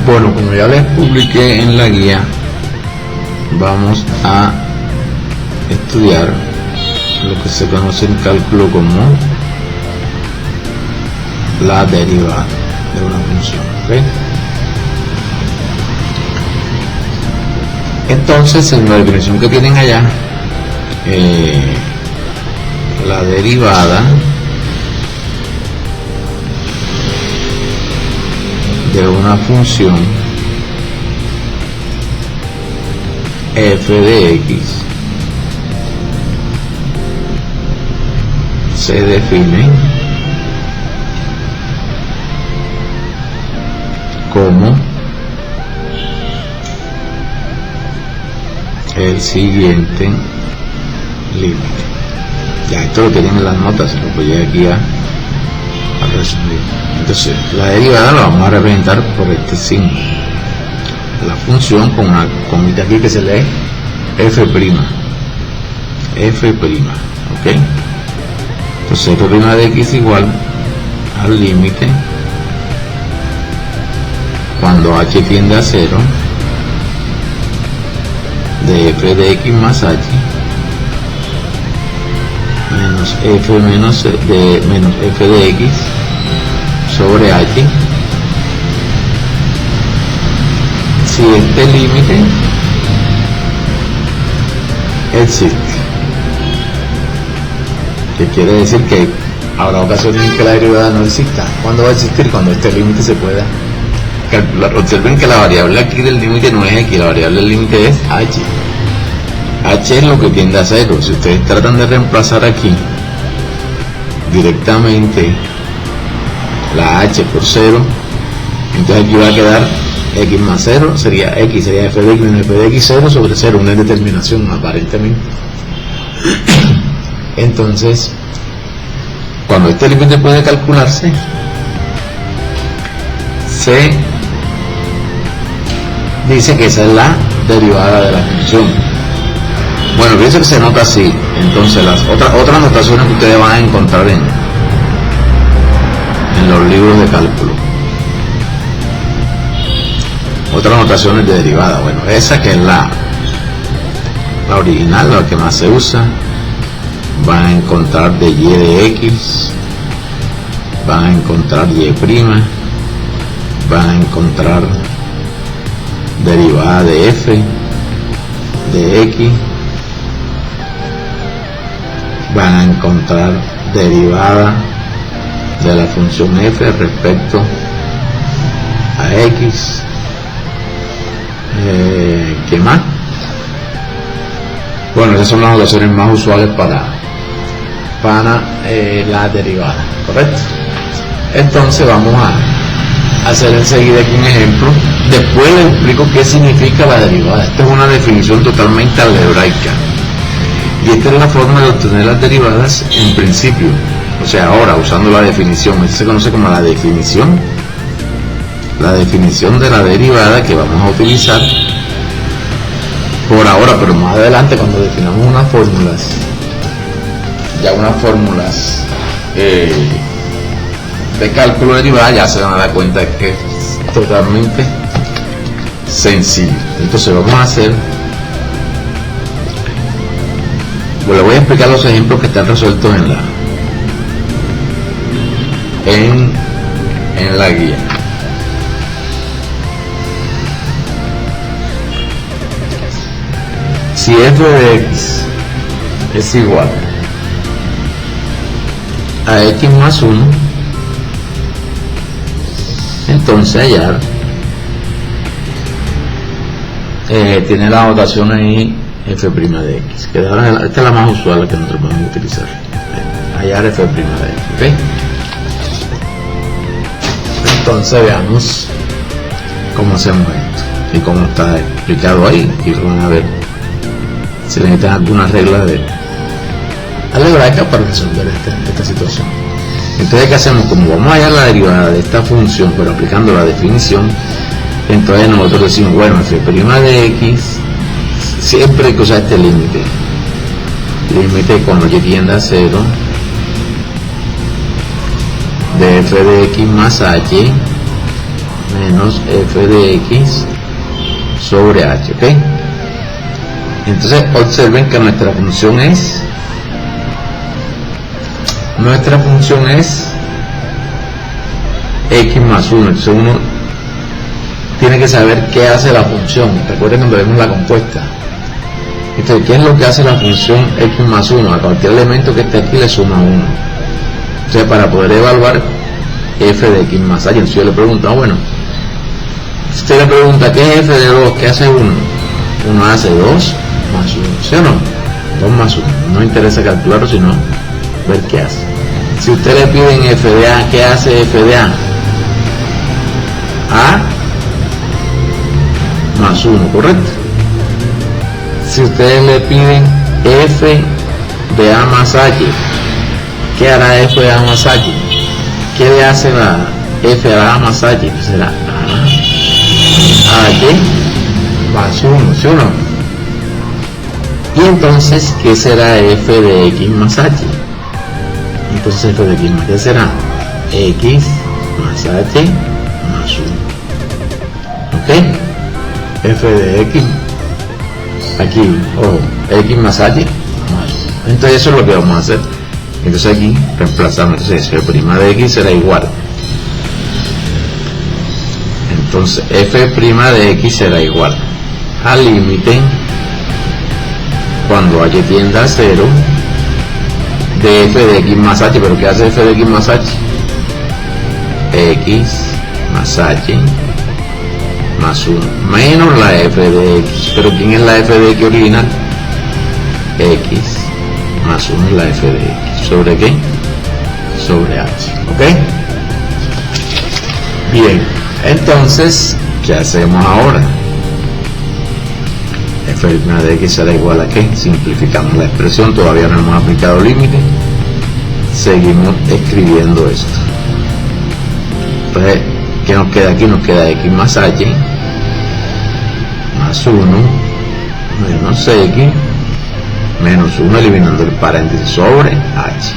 Bueno, como ya les publiqué en la guía, vamos a estudiar lo que se conoce en cálculo como la derivada de una función, ¿okay? Entonces, en la definición que tienen allá, la derivada de una función f de x se define como el siguiente límite. Ya esto lo tienen en las notas, se lo voy aquí a resumir. Entonces, la derivada la vamos a representar por este signo. La función con una comita aquí que se lee f'. F', ¿ok? Entonces, f' de x igual al límite cuando h tiende a 0 de f de x más h menos f menos f de x sobre h si este límite existe. ¿Qué quiere decir? Que habrá ocasiones en que la derivada no exista. ¿Cuándo va a existir? Cuando este límite se pueda calcular. Observen que la variable aquí del límite no es x, la variable del límite es h. H es lo que tiende a 0. Si ustedes tratan de reemplazar aquí directamente la h por 0, entonces aquí va a quedar x más 0, sería x, sería f de x menos f de x 0 sobre 0, una determinación aparentemente. Entonces, cuando este límite puede calcularse, se dice que esa es la derivada de la función. Bueno, fíjense que se nota así. Entonces, las otras notaciones que ustedes van a encontrar en los libros de cálculo, otras notaciones de derivada. Bueno, esa que es la original, la que más se usa. Van a encontrar de y de x, van a encontrar y', van a encontrar derivada de f de x, van a encontrar derivada de la función f respecto a x. ¿Qué más? Bueno, esas son las notaciones más usuales para la derivada, ¿correcto? Entonces vamos a hacer enseguida aquí un ejemplo. Después les explico qué significa la derivada. Esta es una definición totalmente algebraica y esta es la forma de obtener las derivadas en principio. O sea, ahora usando la definición, esto se conoce como la definición de la derivada que vamos a utilizar por ahora, pero más adelante cuando definamos unas fórmulas, ya unas fórmulas de cálculo de derivada, ya se van a dar cuenta de que es totalmente sencillo. Entonces vamos a hacer, bueno, voy a explicar los ejemplos que están resueltos en la guía. Si f de x es igual a x más 1, entonces hallar tiene la notación ahí f' de x, que esta es la más usual que nosotros podemos utilizar, hallar f' de x, ¿ok? Entonces veamos cómo hacemos esto y cómo está explicado ahí, y lo van a ver si necesitan alguna regla de algebraica para resolver esta situación. Entonces, ¿qué hacemos? Como vamos a hallar la derivada de esta función, pero aplicando la definición, entonces nosotros decimos, bueno, f' de x, siempre hay que usar este límite cuando y tiende a 0 de f de x más h menos f de x sobre h, ¿ok? Entonces observen que nuestra función es x más 1. Entonces uno tiene que saber qué hace la función. Recuerden cuando vemos la compuesta. Entonces, ¿qué es lo que hace la función x más 1? A cualquier elemento que esté aquí le suma 1. Entonces, para poder evaluar f de x más h, entonces yo le pregunto, bueno, si usted le pregunta ¿qué es f de 2? ¿Qué hace 1? 1 hace 2 más 1, ¿sí o no? 2 más 1. No interesa calcularlo, sino ver qué hace. Si usted le piden f de a, ¿qué hace f de a? A más 1, ¿correcto? Si ustedes le piden f de a más h, ¿qué hará f de a más h? ¿Qué le hace la f de a más h? Pues será a h más 1, ¿sí o no? Y entonces, ¿qué será f de x más h? Entonces f de x más h será x más h más 1. ¿Ok? F de x, aquí, ojo, x más h más 1. Entonces eso es lo que vamos a hacer. Entonces aquí reemplazamos, entonces f' de x será igual. Entonces f' de x será igual al límite cuando h tienda a 0 de f de x más h. ¿Pero qué hace f de x más h? X más h más 1 menos la f de x. ¿Pero quién es la f de x original? X más 1 es la f de x. ¿Sobre qué? Sobre h. ¿Ok? Bien, entonces, ¿qué hacemos ahora? F' de x será igual a ¿qué? Simplificamos la expresión, todavía no hemos aplicado límite. Seguimos escribiendo esto. Entonces, ¿qué nos queda aquí? Nos queda x más h más 1 menos x menos 1, eliminando el paréntesis, sobre h.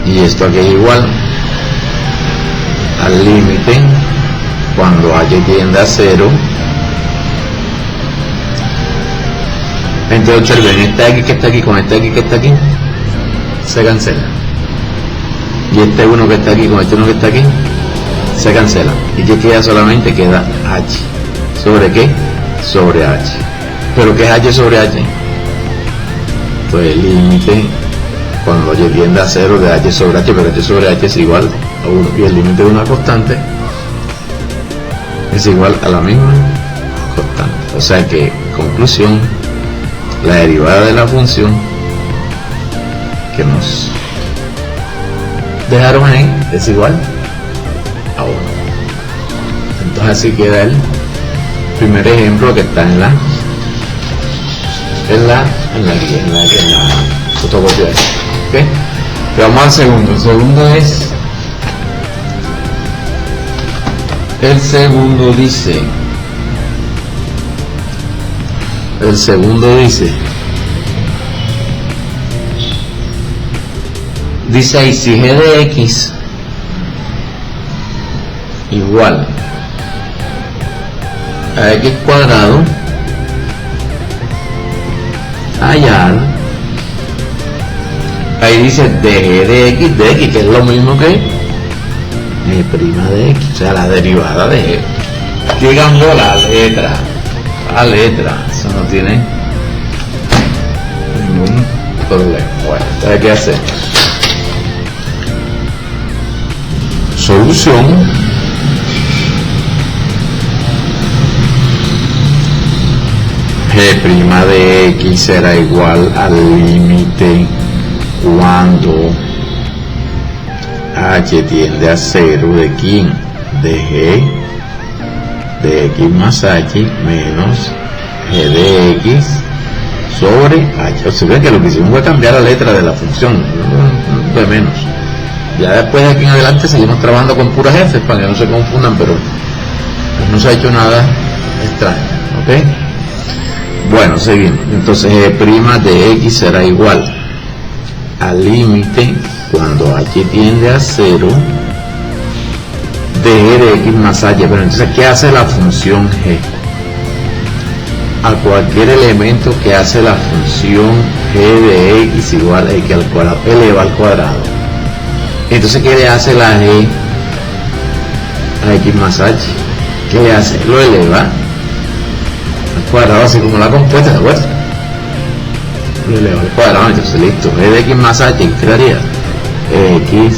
Y esto aquí es igual al límite cuando h tiende a 0. Entonces observen, esta x que está aquí con esta x que está aquí se cancela, y este 1 que está aquí con este 1 que está aquí se cancela, y que queda solamente queda h. ¿Sobre qué? Sobre h. ¿Pero qué es h sobre h? Pues el límite cuando h tiende a 0 de h sobre h, pero h sobre h es igual a 1, y el límite de una constante es igual a la misma constante. O sea que, conclusión, la derivada de la función que nos dejaron ahí es igual a 1. Entonces así queda el primer ejemplo que está en la fotocopia. ¿Okay? Pero vamos al segundo. El segundo dice ahí, si g de x igual a x cuadrado, hallar, ahí dice dg de x, que es lo mismo que g' de x, o sea, la derivada de g. Llegando la letra, eso no tiene ningún problema. Bueno, entonces, ¿qué hacemos? Solución. G' de x será igual al límite cuando h tiende a 0 de quién, de g de x más h menos g de x sobre h. Observen que lo que hicimos fue cambiar la letra de la función, de menos. Ya después de aquí en adelante seguimos trabajando con puras f para que no se confundan, pero pues no se ha hecho nada extraño. ¿Ok? Bueno, seguimos. Entonces g' de x será igual al límite cuando h tiende a 0 de g de x más h. Pero entonces, ¿qué hace la función g? A cualquier elemento que hace la función g de x igual a x al cuadrado, eleva al cuadrado. Entonces, ¿qué le hace la g a x más h? ¿Qué le hace? Lo eleva al cuadrado, así como la compuesta, ¿de acuerdo? Lo eleva al cuadrado. Entonces, listo, g de x más h, ¿qué quedaría? X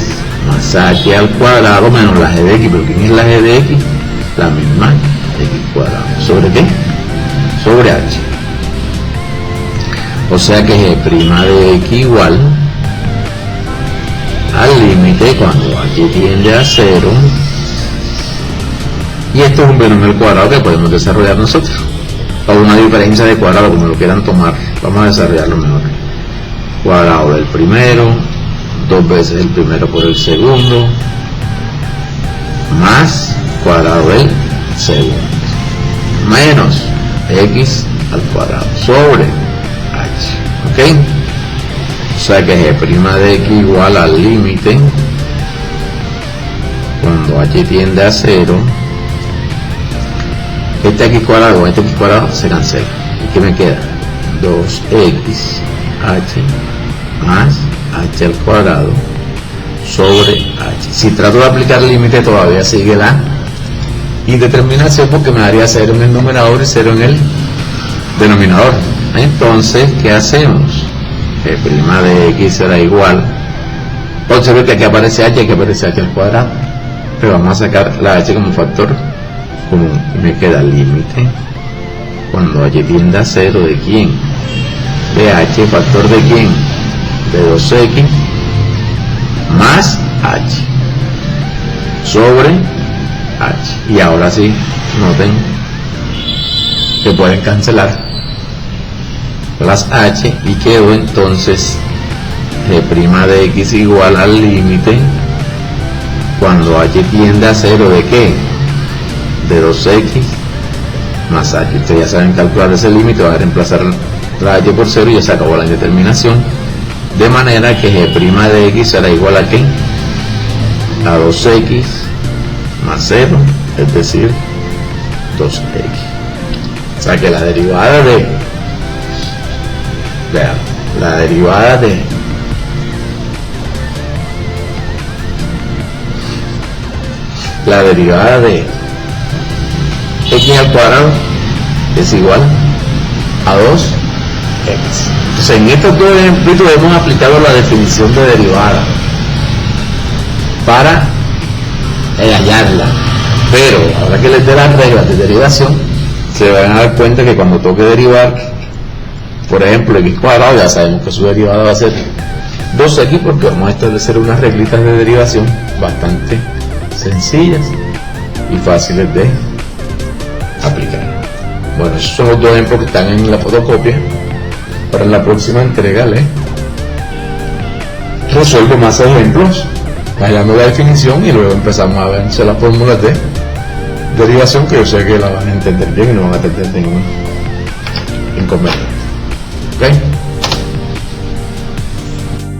más h al cuadrado menos la g de x. ¿Pero quién es la g de x? La misma x cuadrado. ¿Sobre qué? Sobre h. O sea que g' de x igual al límite cuando h tiende a 0, y esto es un binomio al cuadrado que podemos desarrollar nosotros, o una diferencia de cuadrado, como lo quieran tomar. Vamos a desarrollarlo mejor. Cuadrado del primero, 2 veces el primero por el segundo, más cuadrado del segundo, menos x al cuadrado sobre h. ¿Ok? O sea que g' de x igual al límite cuando h tiende a 0. Este x cuadrado con este x cuadrado se cancela. ¿Y qué me queda? 2x h más h al cuadrado sobre h. Si trato de aplicar límite, todavía sigue la indeterminación, porque me daría 0 en el numerador y 0 en el denominador. Entonces, ¿qué hacemos? G' de x será igual. Observe que aquí aparece h, aquí aparece h al cuadrado, pero vamos a sacar la h como factor común y me queda límite cuando h tiende a 0 de quién, de h, factor de quién, de 2x más h sobre h. Y ahora sí, noten que pueden cancelar las h y quedó entonces g' de x igual al límite cuando h tiende a 0 de qué, de 2x más h. Ustedes ya saben calcular ese límite, va a reemplazar la h por 0 y ya se acabó la indeterminación, de manera que g' de x será igual a qué, a 2x más 0, es decir 2x. O sea que la derivada de, vean, la derivada de x al cuadrado es igual a 2x. Entonces, en estos dos ejemplos hemos aplicado la definición de derivada para hallarla, pero ahora que les dé las reglas de derivación, se van a dar cuenta que cuando toque derivar, por ejemplo, x cuadrado, ya sabemos que su derivada va a ser 2x, porque vamos a establecer unas reglitas de derivación bastante sencillas y fáciles de aplicar. Bueno, esos son los dos ejemplos que están en la fotocopia. Para la próxima entrega resuelvo más ejemplos, hallando la definición, y luego empezamos a ver las fórmulas de derivación, que yo sé que la van a entender bien y no van a tener ningún inconveniente. ¿Okay?